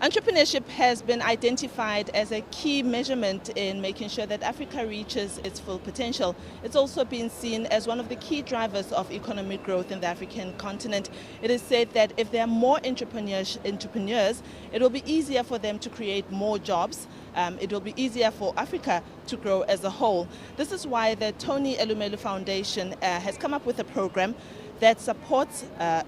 Entrepreneurship has been identified as a key measurement in making sure that Africa reaches its full potential. It's also been seen as one of the key drivers of economic growth in the African continent. It is said that if there are more entrepreneurs, it will be easier for them to create more jobs. It will be easier for Africa to grow as a whole. This is why the Awele Elumelu Foundation has come up with a program that supports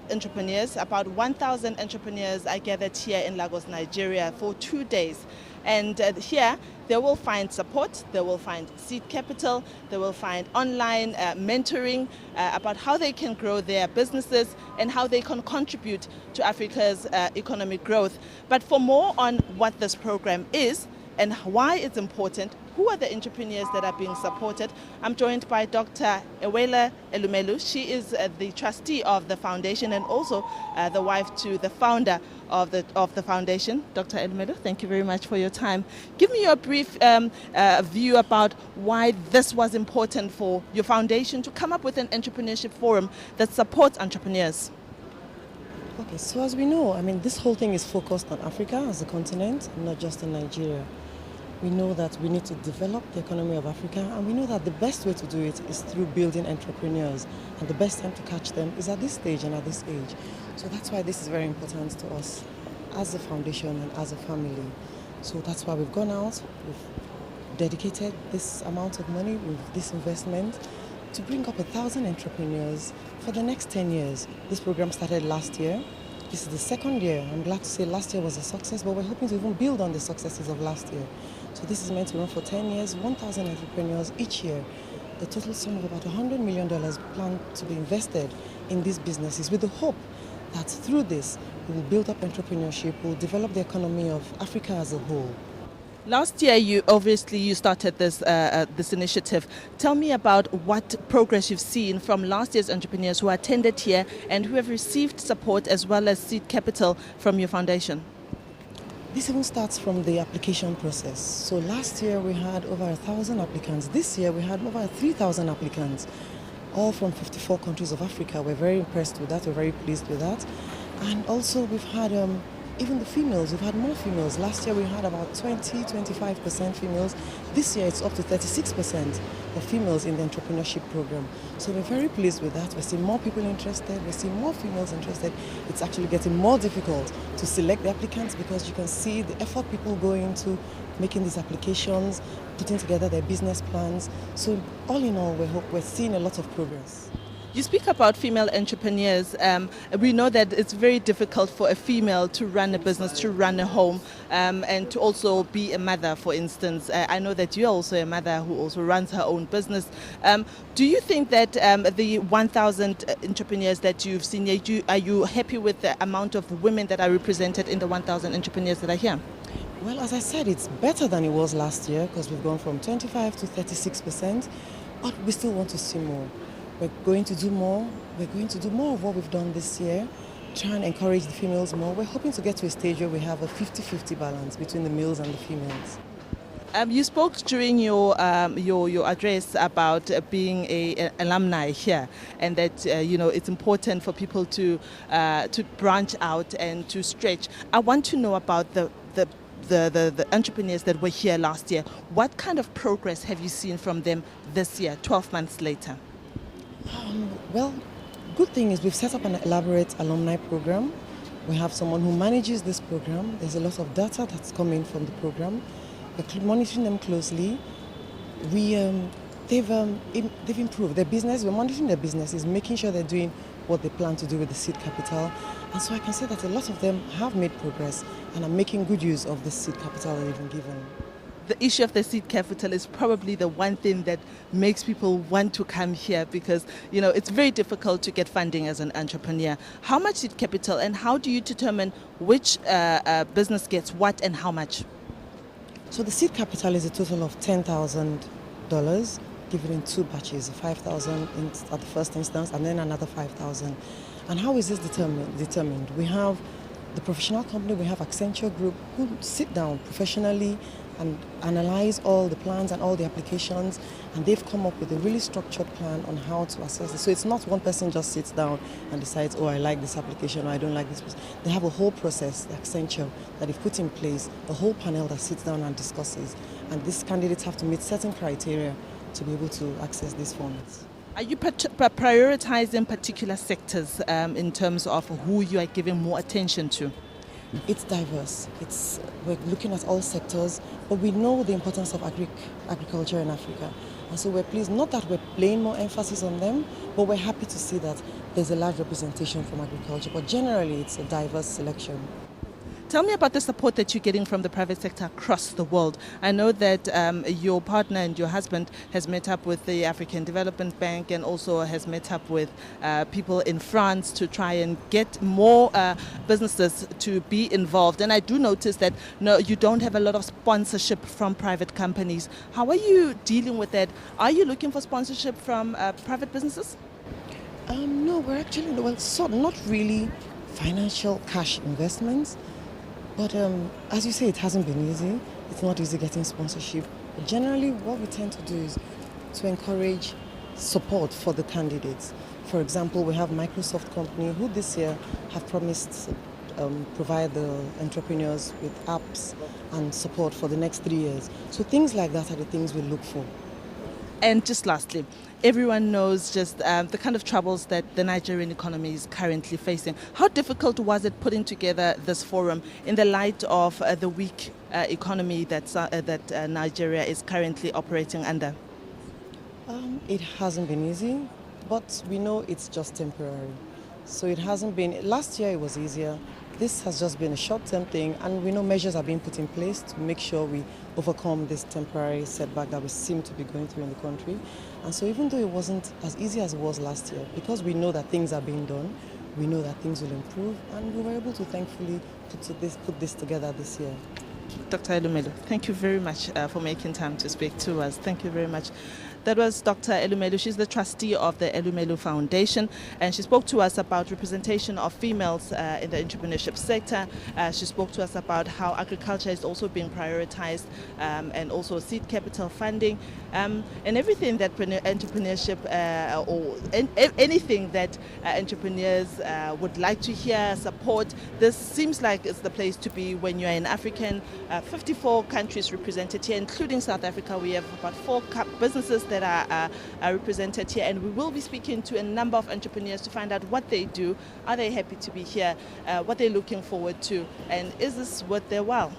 entrepreneurs. About 1,000 entrepreneurs are gathered here in Lagos, Nigeria for 2 days. And here they will find support, they will find seed capital, they will find online mentoring about how they can grow their businesses and how they can contribute to Africa's economic growth. But for more on what this program is and why it's important, who are the entrepreneurs that are being supported, I'm joined by Dr. Awele Elumelu. She is the trustee of the foundation and also the wife to the founder of the foundation. Dr. Elumelu, thank you very much for your time. Give me your brief view about why this was important for your foundation to come up with an entrepreneurship forum that supports entrepreneurs. Okay, so as we know, this whole thing is focused on Africa as a continent, not just in Nigeria. We know that we need to develop the economy of Africa, and we know that the best way to do it is through building entrepreneurs, and the best time to catch them is at this stage and at this age. So that's why this is very important to us as a foundation and as a family. So that's why we've gone out, we've dedicated this amount of money with this investment to bring up 1,000 entrepreneurs for the next 10 years. This program started last year. This is the second year. I'm glad to say last year was a success, but we're hoping to even build on the successes of last year. So this is meant to run for 10 years, 1,000 entrepreneurs each year. The total sum of about $100 million planned to be invested in these businesses with the hope that through this, we will build up entrepreneurship, we will develop the economy of Africa as a whole. Last year, you started this initiative. Tell me about what progress you've seen from last year's entrepreneurs who attended here and who have received support as well as seed capital from your foundation. This even starts from the application process. So last year we had over 1,000 applicants. This year we had over 3,000 applicants, all from 54 countries of Africa. We're very impressed with that. We're very pleased with that. And also we've had even the females, we've had more females. Last year we had about 20-25% females. This year it's up to 36% of females in the entrepreneurship program. So we're very pleased with that. We're seeing more people interested, we're seeing more females interested. It's actually getting more difficult to select the applicants because you can see the effort people go into making these applications, putting together their business plans. So all in all, we're seeing a lot of progress. You speak about female entrepreneurs. We know that it's very difficult for a female to run a business, to run a home, and to also be a mother, for instance. I know that you're also a mother who also runs her own business. Do you think that the 1,000 entrepreneurs that you've seen, are you happy with the amount of women that are represented in the 1,000 entrepreneurs that are here? Well, as I said, it's better than it was last year because we've gone from 25 to 36%, but we still want to see more. We're going to do more. We're going to do more of what we've done this year, try and encourage the females more. We're hoping to get to a stage where we have a 50-50 balance between the males and the females. You spoke during your address about being an alumni here, and that it's important for people to branch out and to stretch. I want to know about the entrepreneurs that were here last year. What kind of progress have you seen from them this year, 12 months later? Well, good thing is we've set up an elaborate alumni program. We have someone who manages this program. There's a lot of data that's coming from the program. We're monitoring them closely. They've improved their business. We're monitoring their businesses, making sure they're doing what they plan to do with the seed capital. And so I can say that a lot of them have made progress and are making good use of the seed capital they've been given. The issue of the seed capital is probably the one thing that makes people want to come here because, it's very difficult to get funding as an entrepreneur. How much seed capital and how do you determine which business gets what and how much? So the seed capital is a total of $10,000 given in two batches, $5,000 at the first instance and then another $5,000. And how is this determined? We have the professional company, we have Accenture Group, who sit down professionally and analyze all the plans and all the applications, and they've come up with a really structured plan on how to assess it. So it's not one person just sits down and decides, oh, I like this application or I don't like this. They have a whole process, the Accenture, that they've put in place, a whole panel that sits down and discusses, and these candidates have to meet certain criteria to be able to access these funds. Are you prioritizing particular sectors in terms of who you are giving more attention to? It's diverse. We're looking at all sectors, but we know the importance of agriculture in Africa. And so we're pleased, not that we're laying more emphasis on them, but we're happy to see that there's a large representation from agriculture. But generally, it's a diverse selection. Tell me about the support that you're getting from the private sector across the world. I know that your partner and your husband has met up with the African Development Bank and also has met up with people in France to try and get more businesses to be involved. And I do notice that no, you don't have a lot of sponsorship from private companies. How are you dealing with that? Are you looking for sponsorship from private businesses? No, we're actually, not really financial cash investments. But as you say, it hasn't been easy. It's not easy getting sponsorship. But generally, what we tend to do is to encourage support for the candidates. For example, we have Microsoft company who this year have promised provide the entrepreneurs with apps and support for the next 3 years. So things like that are the things we look for. And just lastly, everyone knows just the kind of troubles that the Nigerian economy is currently facing. How difficult was it putting together this forum in the light of the weak economy that Nigeria is currently operating under? It hasn't been easy, but we know it's just temporary. So it hasn't been, last year it was easier. This has just been a short-term thing, and we know measures are being put in place to make sure we overcome this temporary setback that we seem to be going through in the country. And so even though it wasn't as easy as it was last year, because we know that things are being done, we know that things will improve, and we were able to thankfully put this together this year. Dr. Elumelu, thank you very much for making time to speak to us. Thank you very much. That was Dr. Elumelu. She's the trustee of the Elumelu Foundation, and she spoke to us about representation of females in the entrepreneurship sector. She spoke to us about how agriculture is also being prioritized, and also seed capital funding, and everything that entrepreneurship or anything that entrepreneurs would like to hear, support. This seems like it's the place to be when you're in African. 54 countries represented here, including South Africa. We have about 4 businesses that are represented here, and we will be speaking to a number of entrepreneurs to find out what they do, are they happy to be here, what they're looking forward to, and is this worth their while?